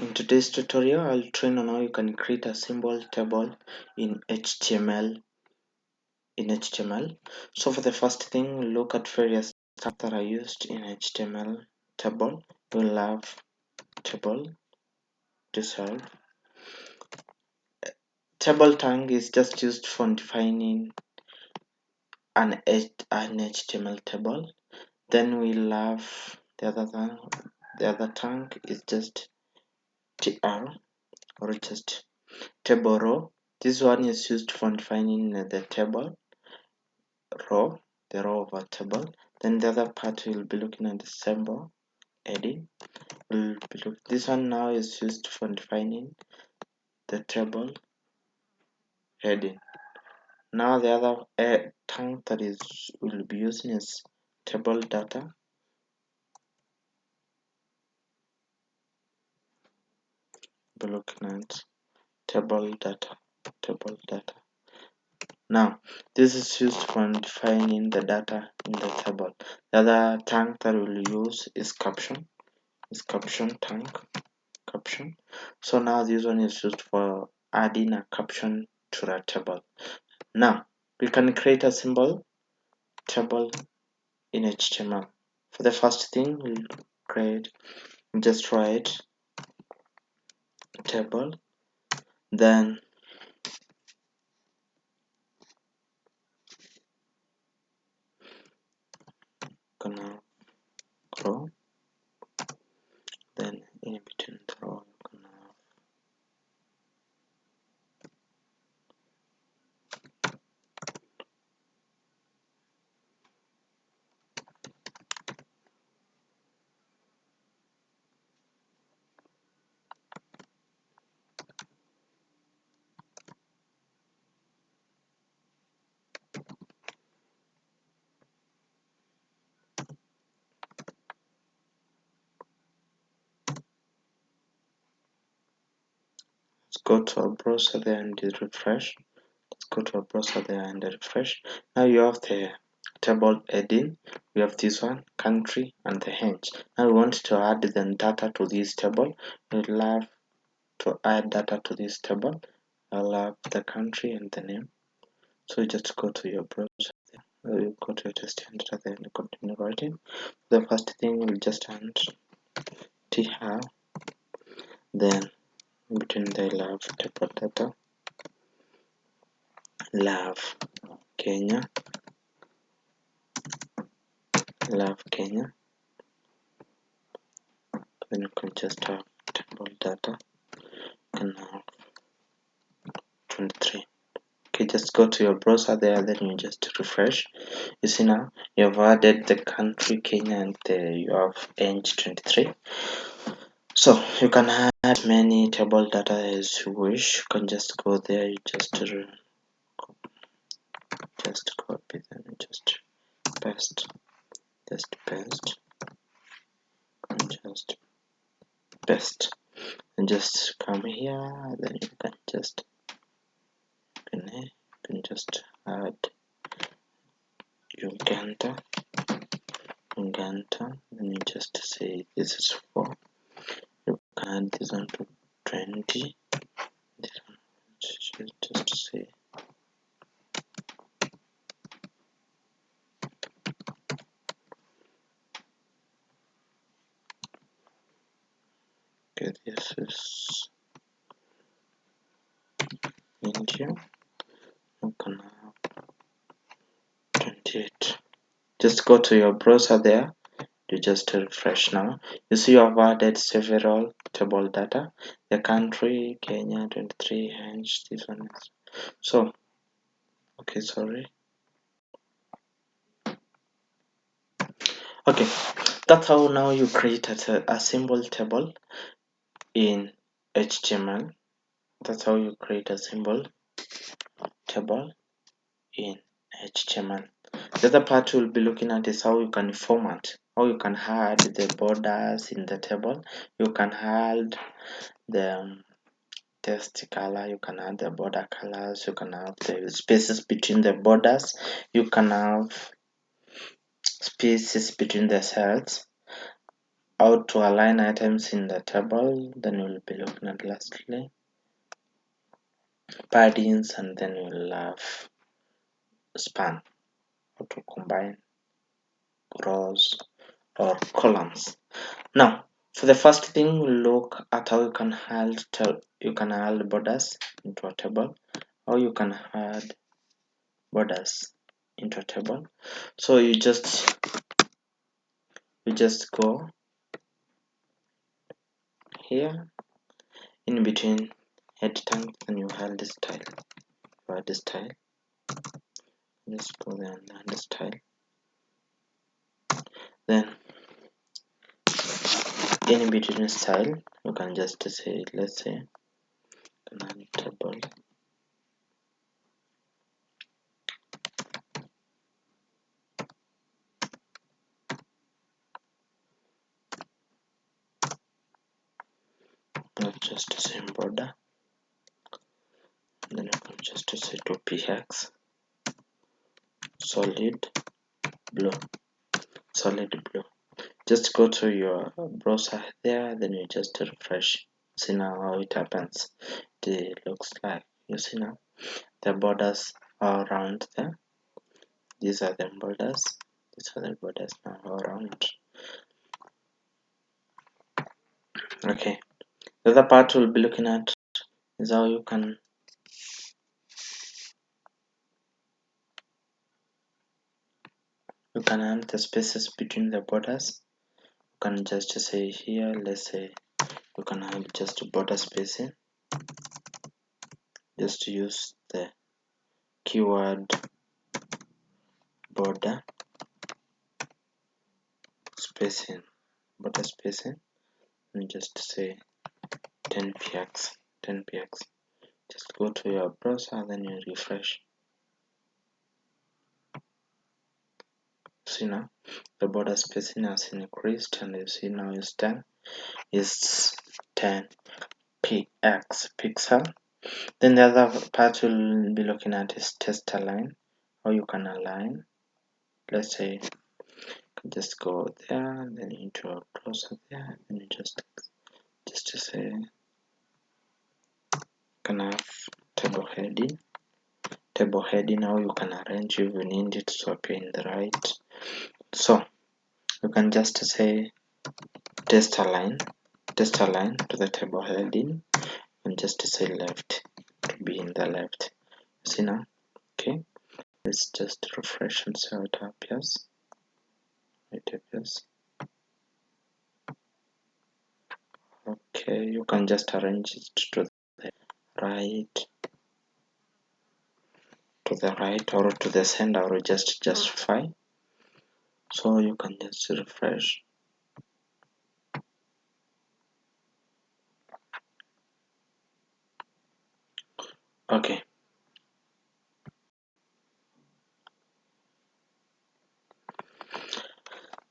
In today's tutorial, I'll train on how you can create a symbol table in HTML. So for the first thing, we'll look at various tags that are used in HTML table. We'll have table dissolve. Table tag is just used for defining an HTML table. Then we'll have the other tag is just tr, or just table row. This one is used for defining the table row, the row of a table. Then the other part we'll be looking at the symbol heading. This one now is used for defining the table heading. Now the other tag that we'll be using is table data. Be looking at table data. Now this is used for defining the data in the table. The other tag that we'll use is caption. Caption. So now this one is used for adding a caption to the table. Now we can create a symbol table in HTML. For the first thing, just write table, then gonna row, then in between the row gonna go to our browser there and refresh. Let's go to our browser there and refresh. Now you have the table heading. We have this one, country, and the range. Now we want to add the data to this table. We'll have to add data to this table. I'll have the country and the name. So you just go to your browser there. You go to your test data there and continue writing. The first thing we'll just add tr, then in between the love table data, love Kenya, then you can just have table data and have 23. Okay, just go to your browser there, then you just refresh. You see now you have added the country Kenya and you have range 23. So you can add many table data as you wish. You can just go there, you just copy them, just paste, and just paste, and just come here. Then you can just add Uganda. Then you just say this is 4. You can add this one to 20. This one just say okay, this is India. You can have 28. Just go to your browser there. You just refresh now. You see you have added several table data. The country, Kenya, 23, range, this one is. So, okay, sorry. Okay, that's how now you create a symbol table in HTML. That's how you create a symbol table in HTML. The other part we'll be looking at is how you can format, how you can add the borders in the table. You can add the text color, you can add the border colors, you can have the spaces between the borders, you can have spaces between the cells. how to align items in the table. Then we'll be looking at lastly paddings, and then we'll have span, how to combine rows or columns. Now, for the first thing, we'll look at how you can add borders into a table, how you can add borders into a table. So you just go here in between head tank, and you add this style. You add this style. Just go there and add the style. Then in between style, you can just say, let's say, add table. Not just the same border. Then you can just say to px solid blue. Just go to your browser there, then you just refresh. See now how it happens. It looks like, you see now the borders are around there. These are the borders. These are the borders now around. Okay. The other part we'll be looking at is how you can add the spaces between the borders. You can just say here, let's say you can add just border spacing. Just use the keyword border spacing, and just say 10px. Just go to your browser, then you refresh. See now the border spacing has increased, and you see now is 10 pixel. Then the other part we'll be looking at is test align, how you can align. Let's say just go there, then into a closer there, and you just to say can have table heading, how you can arrange if you need it to appear in the right. So you can just say test align to the table heading, and just say left to be in the left. See now? Okay, let's just refresh and see how it appears. Okay, you can just arrange it to the right, or to the center, or just justify. So you can just refresh. Okay.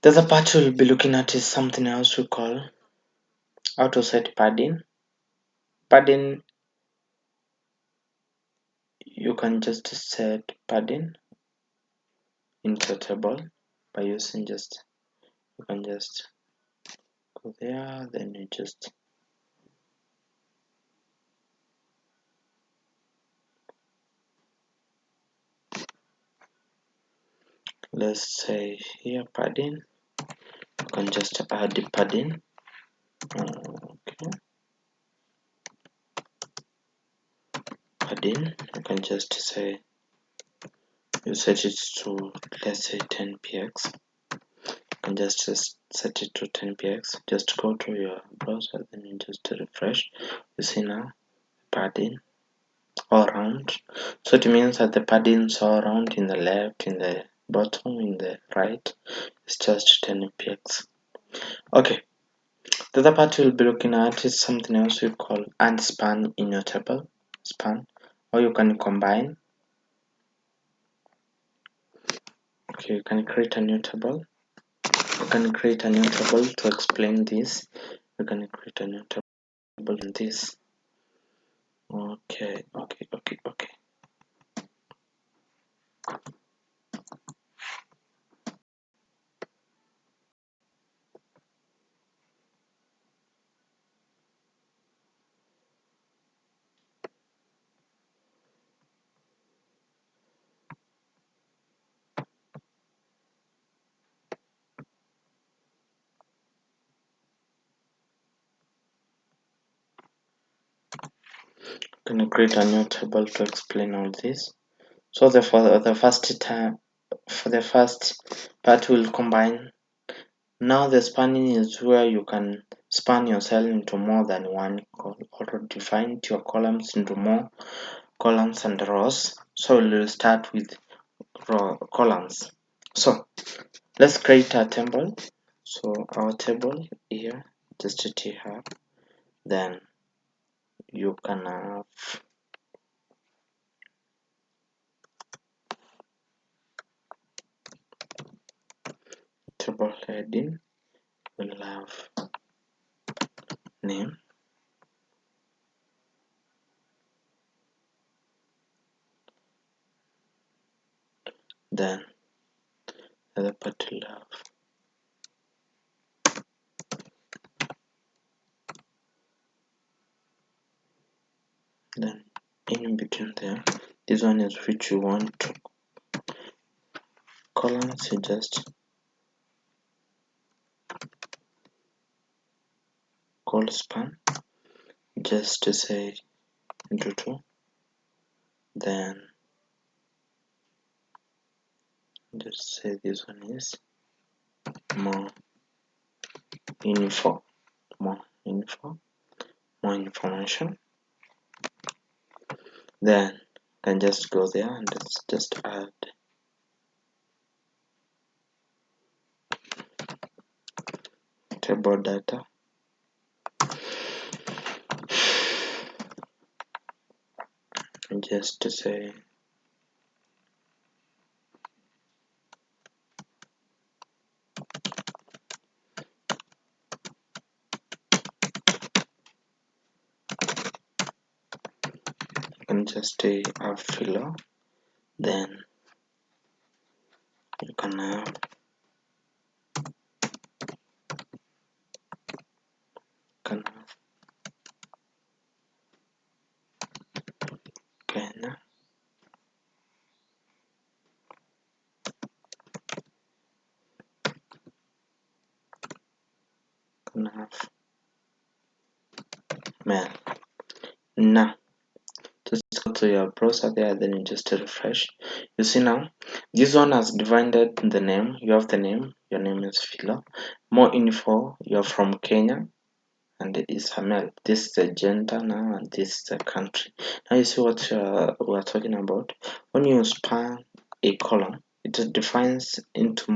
The other part we'll be looking at is something else we call how to set padding. Padding, you can just set padding into a table by using you can just go there, then you just let's say here padding, you can just add the padding. Okay, padding, you can just say you set it to, let's say, 10px. You can just set it to 10px. Just go to your browser, then you just refresh. You see now padding all around. So it means that the paddings all around, in the left, in the bottom, in the right, it's just 10px. Okay, the other part we'll be looking at is something else we call and span in your table. Span, or you can combine. Okay, you can create a new table. To explain this. You can create a new table in this. Okay. Gonna create a new table to explain all this. So for the first part we'll combine. Now the spanning is where you can span your cell into more than one or define your columns into more columns and rows. So we'll start with columns. So let's create a table. So our table here, just here. Then you can have table heading. We'll have name. Then the part will have then in between there, this one is which you want to columns. You just call span, just to say into two. Then just say this one is more info, more information. Then can just go there and just add table data. Just to say and just have filler. Then you can have Kenya. Can have mail. Now just go to your browser there, then you just refresh. You see now this one has divided the name. You have the name, your name is Philo. More info, you're from Kenya, and it is a male. This is the gender now, and this is the country. Now you see what we're talking about. When you span a column, it defines into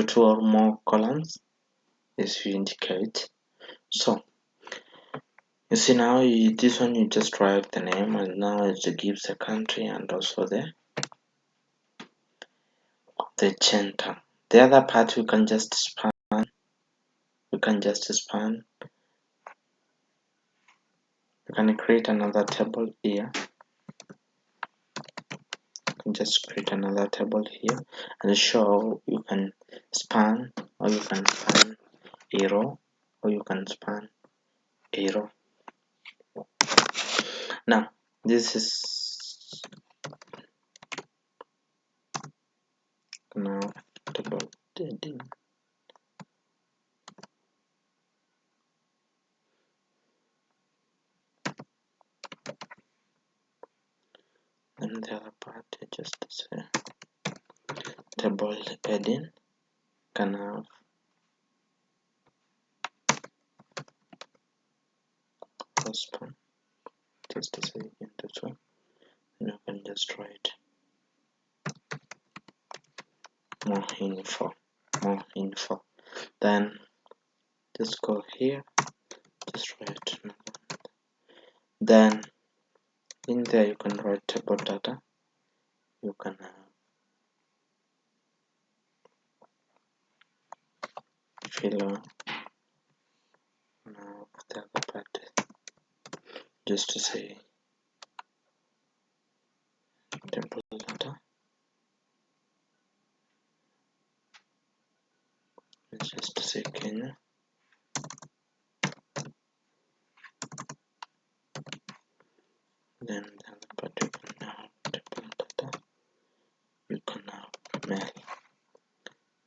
two or more columns, as you indicate. So you see now this one you just write the name, and now it gives the country and also the gender. The other part we can just span. We can create another table here. You can just create another table here and show you can span, or you can span a row, or you can span a row. Now this is now table heading. And the other part just say table heading can have span, just to say into two, and you can just write more info. Then just go here, just write number. Then in there you can write table data. You can fill now the other part, just to say table data. It's just to say Kenya. Then the other part you can have table data. You can have mail.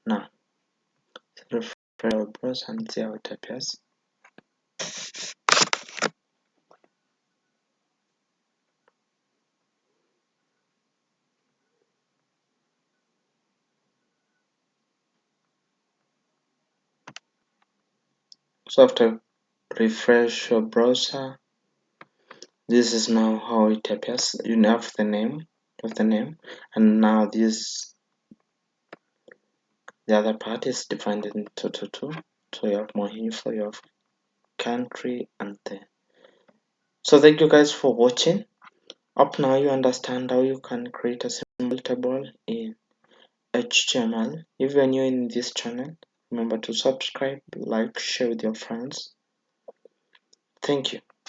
Now refresh our browser and see how it appears. So after refresh your browser, this is now how it appears. You have the name and now this the other part is defined in 222. So you have more info, you have country and the. So thank you guys for watching. Up now you understand how you can create a symbol table in HTML. If you're new in this channel, remember to subscribe, like, share with your friends. Thank you.